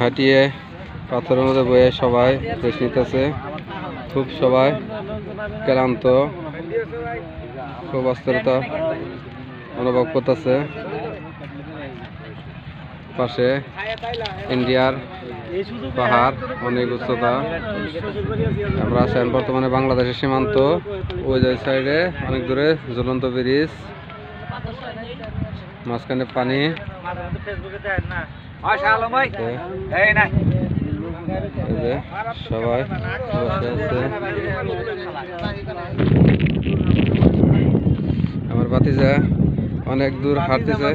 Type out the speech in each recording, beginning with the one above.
হাঁটিয়ে পাথরের মধ্যে বয়ে সবাই রেস্ট নিতেছে। খুব সবাই ক্লান্ত, খুব অস্থিরতা অনুভব করতেছে। পাশে ইন্ডিয়ার পাহাড়, অনেক উচ্চতা। আমরা আছেন বর্তমানে বাংলাদেশের সীমান্ত। ওই যে সাইডে অনেক দূরে ঝুলন্ত ব্রিজ, মাঝখানে পানি। সবাই বসে আছে। আমার ভাতিজা অনেক দূর হাঁটতেছে,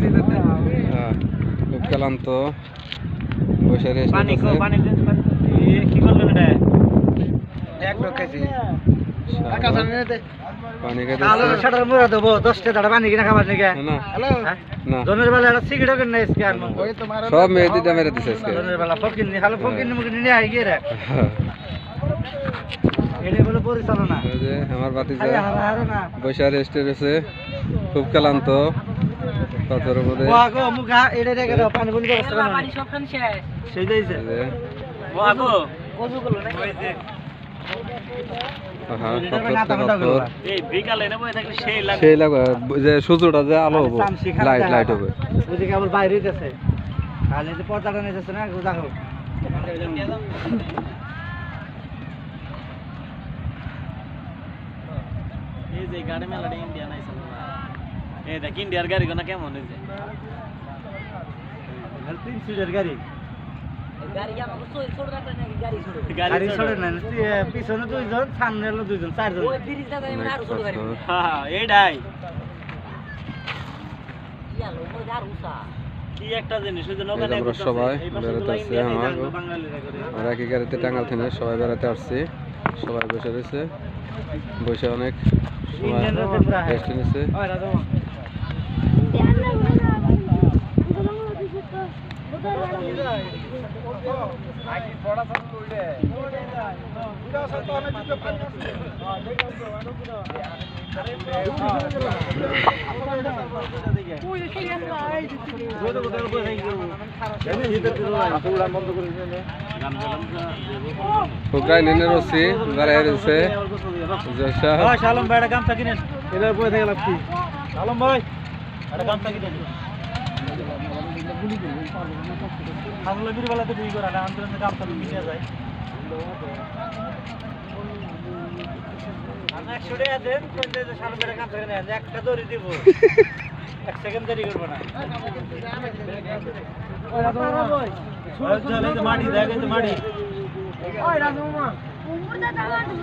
খুব ক্লান্ত, বসে রেস্ট নিতেছে। পানি সব মেয়ে দিদা মেরে দিছে আমার ভাতিজা বসে রেস্টে রয়েছে, খুব ক্লান্ত। পাথরের মধ্যে সূর্যটা যে আলো হবো, লাইট লাইট হবে। বাইরে পর্দাটা নিতেছে না, দেখো এই যে গাড়ি মেলাটা ইন্ডিয়া নাইছে না। এই দেখ ইন্ডিয়ার গাড়ি কোনা কেমন হইছে, তিন সিটের গাড়ি। গাড়ি আমাকে ছোট রাখলে নাকি গাড়ি ছোট না, পিছনে দুইজন, সামনে হলো দুইজন, চারজন। ওই ব্রিজটা যাই মানে আরো ছোট গাড়ি। হ্যাঁ এইটাই ইয়ালো ওই আর উসা কি একটা জিনিস। ওই জন্য ওখানে আমরা সবাই বেড়াতে আসছি। আমরা একই গাড়িতে টাঙ্গাল থেকে সবাই বেড়াতে আসছি। সবাই বসে রয়েছে, বসে অনেক সময় রেস্ট নিচ্ছে। ফুকরাই নেনে রসি দাঁড়ায় রয়েছে। শালম ভাই একটা গামছা কিনেন, এবার বয়ে থেকে লাগছি। শালম ভাই একটা গামছা কিনে দিন। খাগলা বিড়ি বেলাতে বিড়ি করা না, আন্দোলন গামছা কিনে যায়। আমি 100 টাকা দেন, শালম ভাই গামছা কিনে দেন, একটা দড়ি দিব, 1 সেকেন্ড দেরি করব না। ওই রাজু মাটি দেখ, এই যে মাটি। ওই রাজু মামা